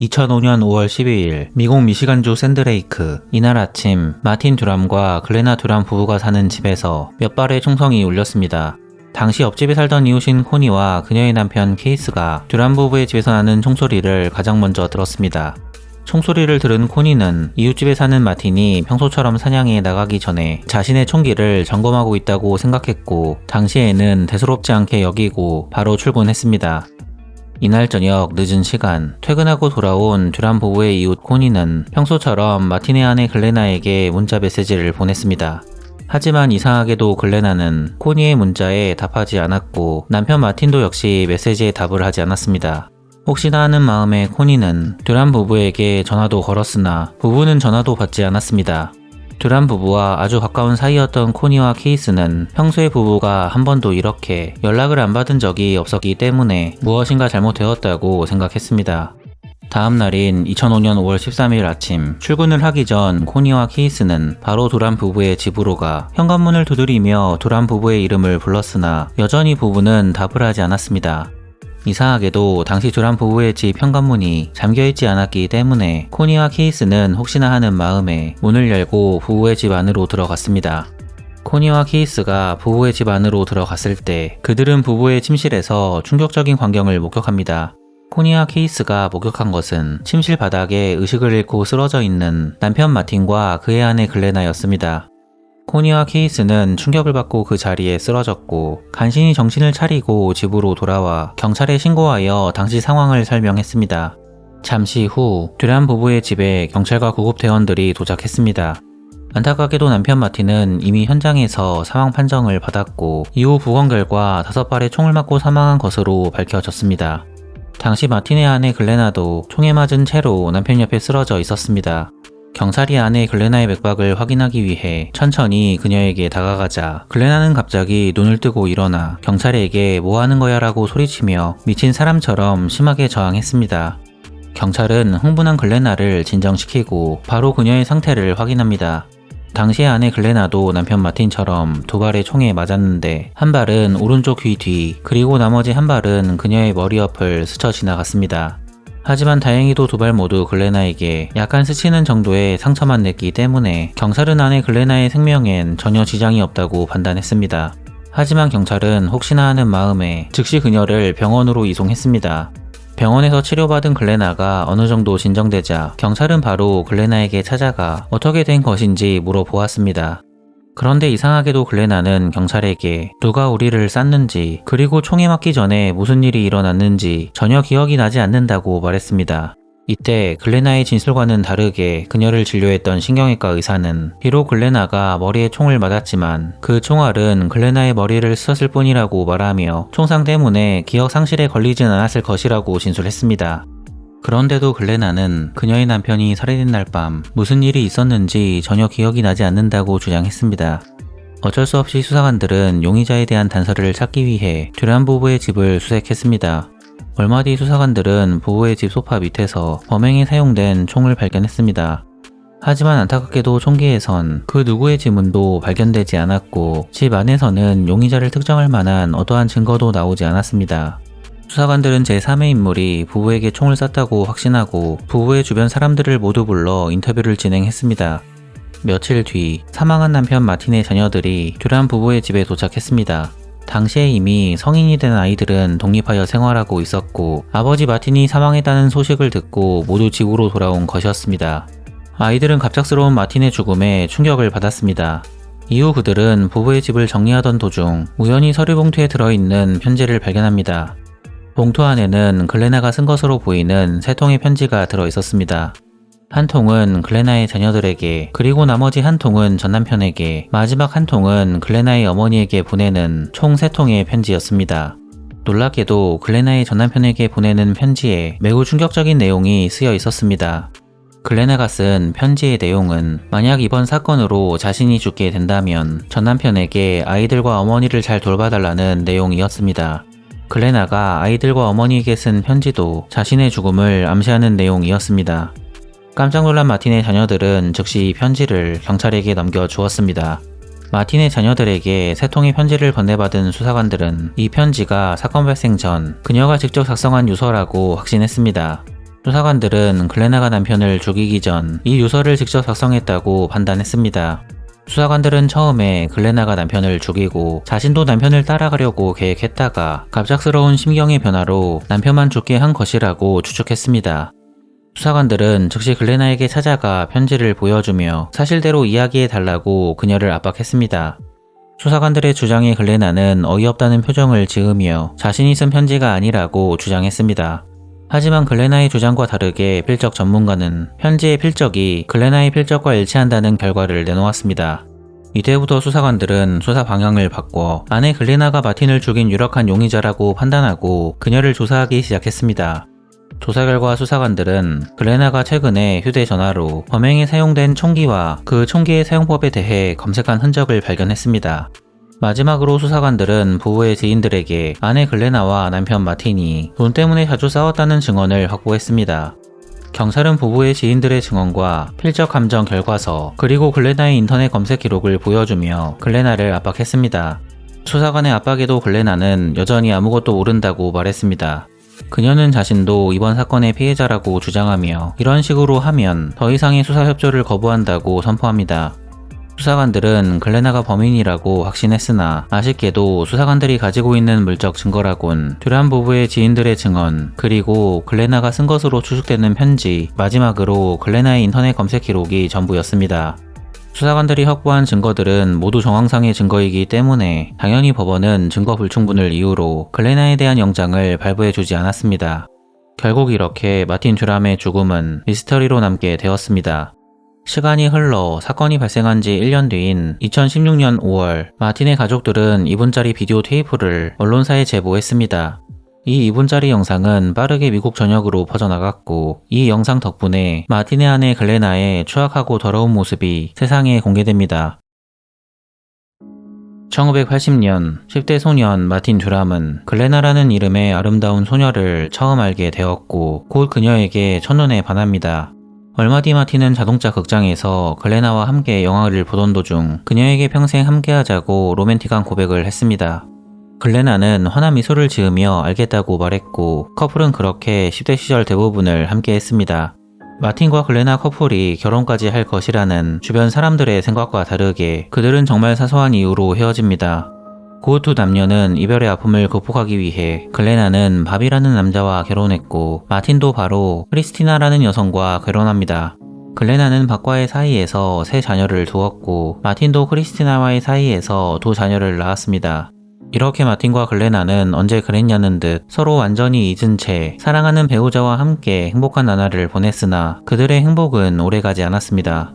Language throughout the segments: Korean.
2005년 5월 12일 미국 미시간주 샌드레이크. 이날 아침 마틴 듀람과 글레나 듀람 부부가 사는 집에서 몇 발의 총성이 울렸습니다. 당시 옆집에 살던 이웃인 코니와 그녀의 남편 케이스가 듀람 부부의 집에서 나는 총소리를 가장 먼저 들었습니다. 총소리를 들은 코니는 이웃집에 사는 마틴이 평소처럼 사냥에 나가기 전에 자신의 총기를 점검하고 있다고 생각했고, 당시에는 대수롭지 않게 여기고 바로 출근했습니다. 이날 저녁 늦은 시간, 퇴근하고 돌아온 듀람 부부의 이웃 코니는 평소처럼 마틴의 아내 글레나에게 문자 메시지를 보냈습니다. 하지만 이상하게도 글레나는 코니의 문자에 답하지 않았고, 남편 마틴도 역시 메시지에 답을 하지 않았습니다. 혹시나 하는 마음에 코니는 듀람 부부에게 전화도 걸었으나 부부는 전화도 받지 않았습니다. 듀람 부부와 아주 가까운 사이였던 코니와 케이스는 평소에 부부가 한 번도 이렇게 연락을 안 받은 적이 없었기 때문에 무엇인가 잘못되었다고 생각했습니다. 다음 날인 2005년 5월 13일 아침, 출근을 하기 전 코니와 케이스는 바로 듀람 부부의 집으로 가 현관문을 두드리며 듀람 부부의 이름을 불렀으나 여전히 부부는 답을 하지 않았습니다. 이상하게도 당시 듀람 부부의 집 현관문이 잠겨있지 않았기 때문에 코니와 케이스는 혹시나 하는 마음에 문을 열고 부부의 집 안으로 들어갔습니다. 코니와 케이스가 부부의 집 안으로 들어갔을 때 그들은 부부의 침실에서 충격적인 광경을 목격합니다. 코니와 케이스가 목격한 것은 침실 바닥에 의식을 잃고 쓰러져 있는 남편 마틴과 그의 아내 글레나였습니다. 코니와 케이스는 충격을 받고 그 자리에 쓰러졌고, 간신히 정신을 차리고 집으로 돌아와 경찰에 신고하여 당시 상황을 설명했습니다. 잠시 후 듀람 부부의 집에 경찰과 구급대원들이 도착했습니다. 안타깝게도 남편 마틴은 이미 현장에서 사망 판정을 받았고, 이후 부검 결과 5발의 총을 맞고 사망한 것으로 밝혀졌습니다. 당시 마틴의 아내 글레나도 총에 맞은 채로 남편 옆에 쓰러져 있었습니다. 경찰이 아내 글레나의 맥박을 확인하기 위해 천천히 그녀에게 다가가자 글레나는 갑자기 눈을 뜨고 일어나 경찰에게 뭐 하는 거야 라고 소리치며 미친 사람처럼 심하게 저항했습니다. 경찰은 흥분한 글레나를 진정시키고 바로 그녀의 상태를 확인합니다. 당시 아내 글레나도 남편 마틴처럼 2발의 총에 맞았는데, 한 발은 오른쪽 귀 뒤, 그리고 나머지 한 발은 그녀의 머리 옆을 스쳐 지나갔습니다. 하지만 다행히도 2발 모두 글레나에게 약간 스치는 정도의 상처만 냈기 때문에 경찰은 아내 글레나의 생명엔 전혀 지장이 없다고 판단했습니다. 하지만 경찰은 혹시나 하는 마음에 즉시 그녀를 병원으로 이송했습니다. 병원에서 치료받은 글레나가 어느 정도 진정되자 경찰은 바로 글레나에게 찾아가 어떻게 된 것인지 물어보았습니다. 그런데 이상하게도 글레나는 경찰에게 누가 우리를 쐈는지, 그리고 총에 맞기 전에 무슨 일이 일어났는지 전혀 기억이 나지 않는다고 말했습니다. 이때 글레나의 진술과는 다르게 그녀를 진료했던 신경외과 의사는 비록 글레나가 머리에 총을 맞았지만 그 총알은 글레나의 머리를 스쳤을 뿐이라고 말하며 총상 때문에 기억 상실에 걸리진 않았을 것이라고 진술했습니다. 그런데도 글레나는 그녀의 남편이 살해된 날 밤 무슨 일이 있었는지 전혀 기억이 나지 않는다고 주장했습니다. 어쩔 수 없이 수사관들은 용의자에 대한 단서를 찾기 위해 듀람 부부의 집을 수색했습니다. 얼마 뒤 수사관들은 부부의 집 소파 밑에서 범행에 사용된 총을 발견했습니다. 하지만 안타깝게도 총기에선 그 누구의 지문도 발견되지 않았고, 집 안에서는 용의자를 특정할 만한 어떠한 증거도 나오지 않았습니다. 수사관들은 제3의 인물이 부부에게 총을 쐈다고 확신하고 부부의 주변 사람들을 모두 불러 인터뷰를 진행했습니다. 며칠 뒤 사망한 남편 마틴의 자녀들이 듀람 부부의 집에 도착했습니다. 당시에 이미 성인이 된 아이들은 독립하여 생활하고 있었고, 아버지 마틴이 사망했다는 소식을 듣고 모두 집으로 돌아온 것이었습니다. 아이들은 갑작스러운 마틴의 죽음에 충격을 받았습니다. 이후 그들은 부부의 집을 정리하던 도중 우연히 서류 봉투에 들어있는 편지를 발견합니다. 봉투 안에는 글레나가 쓴 것으로 보이는 3통의 편지가 들어있었습니다. 한 통은 글레나의 자녀들에게, 그리고 나머지 한 통은 전 남편에게, 마지막 한 통은 글레나의 어머니에게 보내는 총 3통의 편지였습니다. 놀랍게도 글레나의 전 남편에게 보내는 편지에 매우 충격적인 내용이 쓰여 있었습니다. 글레나가 쓴 편지의 내용은 만약 이번 사건으로 자신이 죽게 된다면 전 남편에게 아이들과 어머니를 잘 돌봐달라는 내용이었습니다. 글레나가 아이들과 어머니에게 쓴 편지도 자신의 죽음을 암시하는 내용이었습니다. 깜짝 놀란 마틴의 자녀들은 즉시 이 편지를 경찰에게 넘겨주었습니다. 마틴의 자녀들에게 3통의 편지를 건네받은 수사관들은 이 편지가 사건 발생 전 그녀가 직접 작성한 유서라고 확신했습니다. 수사관들은 글레나가 남편을 죽이기 전 이 유서를 직접 작성했다고 판단했습니다. 수사관들은 처음에 글레나가 남편을 죽이고 자신도 남편을 따라가려고 계획했다가 갑작스러운 심경의 변화로 남편만 죽게 한 것이라고 추측했습니다. 수사관들은 즉시 글레나에게 찾아가 편지를 보여주며 사실대로 이야기해달라고 그녀를 압박했습니다. 수사관들의 주장에 글레나는 어이없다는 표정을 지으며 자신이 쓴 편지가 아니라고 주장했습니다. 하지만 글레나의 주장과 다르게 필적 전문가는 편지의 필적이 글레나의 필적과 일치한다는 결과를 내놓았습니다. 이때부터 수사관들은 수사 방향을 바꿔 아내 글레나가 마틴을 죽인 유력한 용의자라고 판단하고 그녀를 조사하기 시작했습니다. 조사 결과 수사관들은 글레나가 최근에 휴대전화로 범행에 사용된 총기와 그 총기의 사용법에 대해 검색한 흔적을 발견했습니다. 마지막으로 수사관들은 부부의 지인들에게 아내 글레나와 남편 마틴이 돈 때문에 자주 싸웠다는 증언을 확보했습니다. 경찰은 부부의 지인들의 증언과 필적 감정 결과서 그리고 글레나의 인터넷 검색 기록을 보여주며 글레나를 압박했습니다. 수사관의 압박에도 글레나는 여전히 아무것도 모른다고 말했습니다. 그녀는 자신도 이번 사건의 피해자라고 주장하며 이런 식으로 하면 더 이상의 수사 협조를 거부한다고 선포합니다. 수사관들은 글레나가 범인이라고 확신했으나 아쉽게도 수사관들이 가지고 있는 물적 증거라곤 듀란 부부의 지인들의 증언, 그리고 글레나가 쓴 것으로 추측되는 편지, 마지막으로 글레나의 인터넷 검색 기록이 전부였습니다. 수사관들이 확보한 증거들은 모두 정황상의 증거이기 때문에 당연히 법원은 증거 불충분을 이유로 글레나에 대한 영장을 발부해주지 않았습니다. 결국 이렇게 마틴 듀람의 죽음은 미스터리로 남게 되었습니다. 시간이 흘러 사건이 발생한 지 1년 뒤인 2016년 5월, 마틴의 가족들은 2분짜리 비디오 테이프를 언론사에 제보했습니다. 이 2분짜리 영상은 빠르게 미국 전역으로 퍼져나갔고 이 영상 덕분에 마틴의 아내 글레나의 추악하고 더러운 모습이 세상에 공개됩니다. 1980년 10대 소년 마틴 듀람은 글레나라는 이름의 아름다운 소녀를 처음 알게 되었고 곧 그녀에게 첫눈에 반합니다. 얼마 뒤 마틴은 자동차 극장에서 글레나와 함께 영화를 보던 도중 그녀에게 평생 함께하자고 로맨틱한 고백을 했습니다. 글레나는 환한 미소를 지으며 알겠다고 말했고 커플은 그렇게 10대 시절 대부분을 함께 했습니다. 마틴과 글레나 커플이 결혼까지 할 것이라는 주변 사람들의 생각과 다르게 그들은 정말 사소한 이유로 헤어집니다. 그 두 남녀는 이별의 아픔을 극복하기 위해 글레나는 밥이라는 남자와 결혼했고 마틴도 바로 크리스티나라는 여성과 결혼합니다. 글레나는 박과의 사이에서 세 자녀를 두었고 마틴도 크리스티나와의 사이에서 두 자녀를 낳았습니다. 이렇게 마틴과 글레나는 언제 그랬냐는 듯 서로 완전히 잊은 채 사랑하는 배우자와 함께 행복한 나날을 보냈으나 그들의 행복은 오래가지 않았습니다.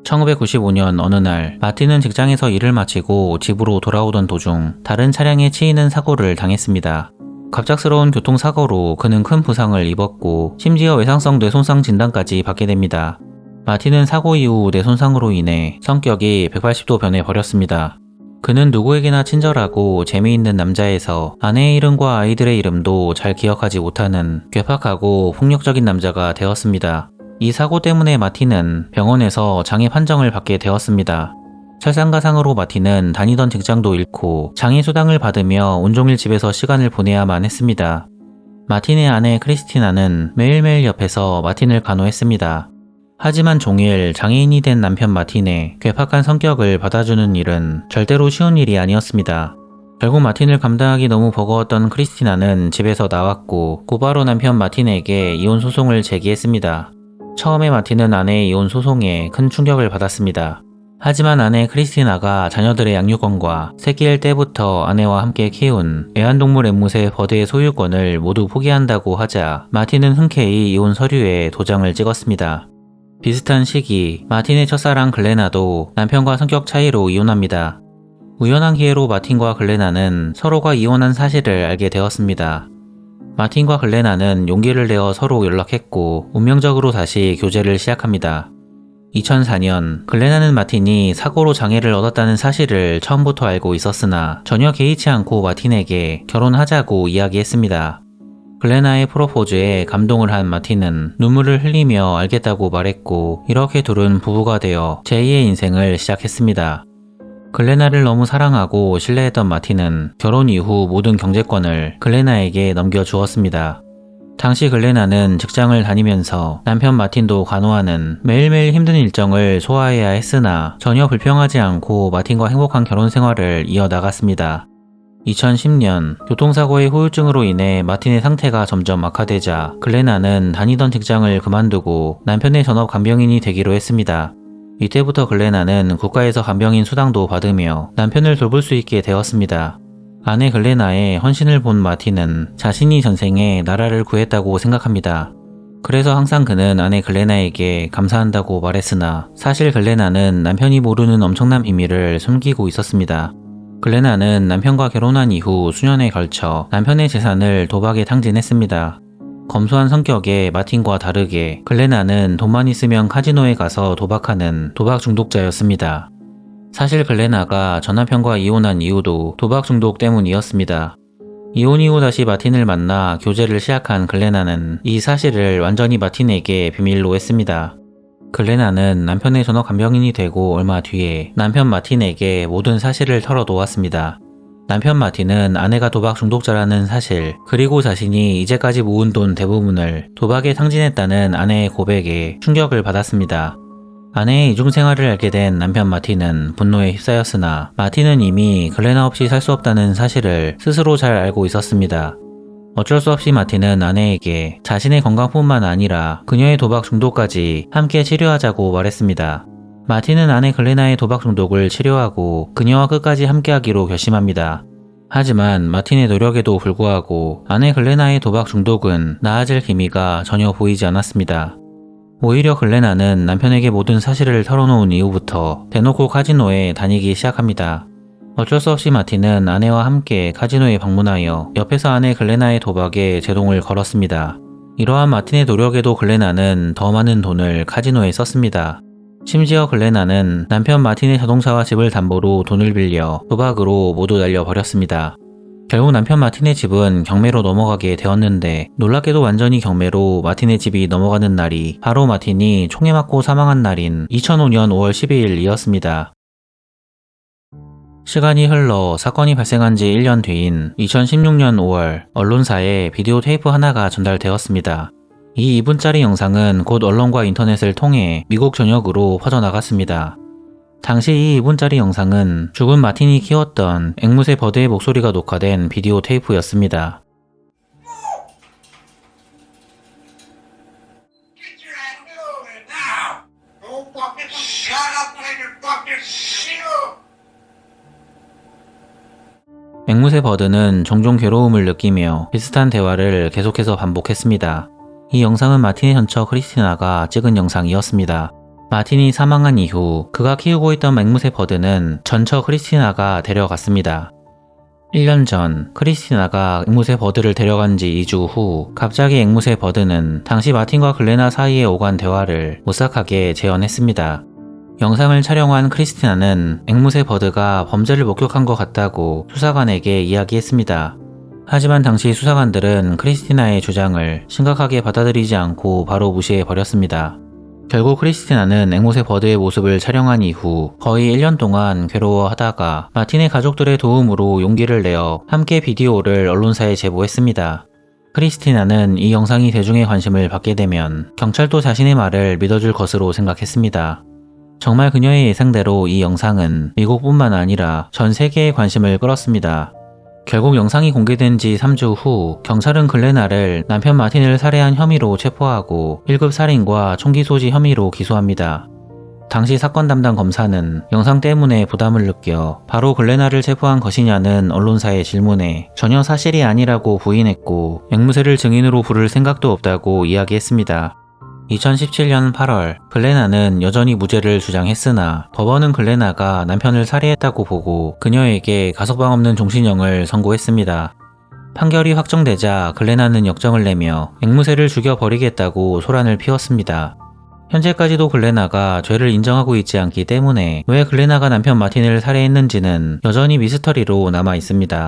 1995년 어느 날 마틴은 직장에서 일을 마치고 집으로 돌아오던 도중 다른 차량에 치이는 사고를 당했습니다. 갑작스러운 교통사고로 그는 큰 부상을 입었고 심지어 외상성 뇌손상 진단까지 받게 됩니다. 마틴은 사고 이후 뇌손상으로 인해 성격이 180도 변해버렸습니다. 그는 누구에게나 친절하고 재미있는 남자에서 아내의 이름과 아이들의 이름도 잘 기억하지 못하는 괴팍하고 폭력적인 남자가 되었습니다. 이 사고 때문에 마틴은 병원에서 장애 판정을 받게 되었습니다. 설상가상으로 마틴은 다니던 직장도 잃고 장애 수당을 받으며 온종일 집에서 시간을 보내야만 했습니다. 마틴의 아내 크리스티나는 매일매일 옆에서 마틴을 간호했습니다. 하지만 종일 장애인이 된 남편 마틴의 괴팍한 성격을 받아주는 일은 절대로 쉬운 일이 아니었습니다. 결국 마틴을 감당하기 너무 버거웠던 크리스티나는 집에서 나왔고 곧바로 남편 마틴에게 이혼 소송을 제기했습니다. 처음에 마틴은 아내의 이혼 소송에 큰 충격을 받았습니다. 하지만 아내 크리스티나가 자녀들의 양육권과 새끼일 때부터 아내와 함께 키운 애완동물 앵무새 버드의 소유권을 모두 포기한다고 하자 마틴은 흔쾌히 이혼 서류에 도장을 찍었습니다. 비슷한 시기 마틴의 첫사랑 글레나도 남편과 성격 차이로 이혼합니다. 우연한 기회로 마틴과 글레나는 서로가 이혼한 사실을 알게 되었습니다. 마틴과 글레나는 용기를 내어 서로 연락했고 운명적으로 다시 교제를 시작합니다. 2004년 글레나는 마틴이 사고로 장애를 얻었다는 사실을 처음부터 알고 있었으나 전혀 개의치 않고 마틴에게 결혼하자고 이야기했습니다. 글레나의 프로포즈에 감동을 한 마틴은 눈물을 흘리며 알겠다고 말했고 이렇게 둘은 부부가 되어 제2의 인생을 시작했습니다. 글레나를 너무 사랑하고 신뢰했던 마틴은 결혼 이후 모든 경제권을 글레나에게 넘겨주었습니다. 당시 글레나는 직장을 다니면서 남편 마틴도 간호하는 매일매일 힘든 일정을 소화해야 했으나 전혀 불평하지 않고 마틴과 행복한 결혼 생활을 이어나갔습니다. 2010년 교통사고의 후유증으로 인해 마틴의 상태가 점점 악화되자 글레나는 다니던 직장을 그만두고 남편의 전업 간병인이 되기로 했습니다. 이때부터 글레나는 국가에서 간병인 수당도 받으며 남편을 돌볼 수 있게 되었습니다. 아내 글레나의 헌신을 본 마틴은 자신이 전생에 나라를 구했다고 생각합니다. 그래서 항상 그는 아내 글레나에게 감사한다고 말했으나 사실 글레나는 남편이 모르는 엄청난 비밀을 숨기고 있었습니다. 글레나는 남편과 결혼한 이후 수년에 걸쳐 남편의 재산을 도박에 탕진했습니다. 검소한 성격의 마틴과 다르게 글레나는 돈만 있으면 카지노에 가서 도박하는 도박 중독자였습니다. 사실 글레나가 전 남편과 이혼한 이유도 도박 중독 때문이었습니다. 이혼 이후 다시 마틴을 만나 교제를 시작한 글레나는 이 사실을 완전히 마틴에게 비밀로 했습니다. 글레나는 남편의 전업 간병인이 되고 얼마 뒤에 남편 마틴에게 모든 사실을 털어놓았습니다. 남편 마틴은 아내가 도박 중독자라는 사실, 그리고 자신이 이제까지 모은 돈 대부분을 도박에 탕진했다는 아내의 고백에 충격을 받았습니다. 아내의 이중생활을 알게 된 남편 마틴은 분노에 휩싸였으나 마틴은 이미 글레나 없이 살 수 없다는 사실을 스스로 잘 알고 있었습니다. 어쩔 수 없이 마틴은 아내에게 자신의 건강뿐만 아니라 그녀의 도박 중독까지 함께 치료하자고 말했습니다. 마틴은 아내 글레나의 도박 중독을 치료하고 그녀와 끝까지 함께하기로 결심합니다. 하지만 마틴의 노력에도 불구하고 아내 글레나의 도박 중독은 나아질 기미가 전혀 보이지 않았습니다. 오히려 글레나는 남편에게 모든 사실을 털어놓은 이후부터 대놓고 카지노에 다니기 시작합니다. 어쩔 수 없이 마틴은 아내와 함께 카지노에 방문하여 옆에서 아내 글레나의 도박에 제동을 걸었습니다. 이러한 마틴의 노력에도 글레나는 더 많은 돈을 카지노에 썼습니다. 심지어 글레나는 남편 마틴의 자동차와 집을 담보로 돈을 빌려 도박으로 모두 날려버렸습니다. 결국 남편 마틴의 집은 경매로 넘어가게 되었는데 놀랍게도 완전히 경매로 마틴의 집이 넘어가는 날이 바로 마틴이 총에 맞고 사망한 날인 2005년 5월 12일이었습니다. 시간이 흘러 사건이 발생한 지 1년 뒤인 2016년 5월 언론사에 비디오 테이프 하나가 전달되었습니다. 이 2분짜리 영상은 곧 언론과 인터넷을 통해 미국 전역으로 퍼져나갔습니다. 당시 이 2분짜리 영상은 죽은 마틴이 키웠던 앵무새 버드의 목소리가 녹화된 비디오 테이프였습니다. 앵무새 버드는 종종 괴로움을 느끼며 비슷한 대화를 계속해서 반복했습니다. 이 영상은 마틴의 전처 크리스티나가 찍은 영상이었습니다. 마틴이 사망한 이후 그가 키우고 있던 앵무새 버드는 전처 크리스티나가 데려갔습니다. 1년 전 크리스티나가 앵무새 버드를 데려간 지 2주 후 갑자기 앵무새 버드는 당시 마틴과 글레나 사이에 오간 대화를 오싹하게 재현했습니다. 영상을 촬영한 크리스티나는 앵무새 버드가 범죄를 목격한 것 같다고 수사관에게 이야기했습니다. 하지만 당시 수사관들은 크리스티나의 주장을 심각하게 받아들이지 않고 바로 무시해버렸습니다. 결국 크리스티나는 앵무새 버드의 모습을 촬영한 이후 거의 1년 동안 괴로워하다가 마틴의 가족들의 도움으로 용기를 내어 함께 비디오를 언론사에 제보했습니다. 크리스티나는 이 영상이 대중의 관심을 받게 되면 경찰도 자신의 말을 믿어줄 것으로 생각했습니다. 정말 그녀의 예상대로 이 영상은 미국뿐만 아니라 전 세계의 관심을 끌었습니다. 결국 영상이 공개된 지 3주 후 경찰은 글레나를 남편 마틴을 살해한 혐의로 체포하고 1급 살인과 총기 소지 혐의로 기소합니다. 당시 사건 담당 검사는 영상 때문에 부담을 느껴 바로 글레나를 체포한 것이냐는 언론사의 질문에 전혀 사실이 아니라고 부인했고 앵무새를 증인으로 부를 생각도 없다고 이야기했습니다. 2017년 8월 글레나는 여전히 무죄를 주장했으나 법원은 글레나가 남편을 살해했다고 보고 그녀에게 가석방 없는 종신형을 선고했습니다. 판결이 확정되자 글레나는 역정을 내며 앵무새를 죽여버리겠다고 소란을 피웠습니다. 현재까지도 글레나가 죄를 인정하고 있지 않기 때문에 왜 글레나가 남편 마틴을 살해했는지는 여전히 미스터리로 남아 있습니다.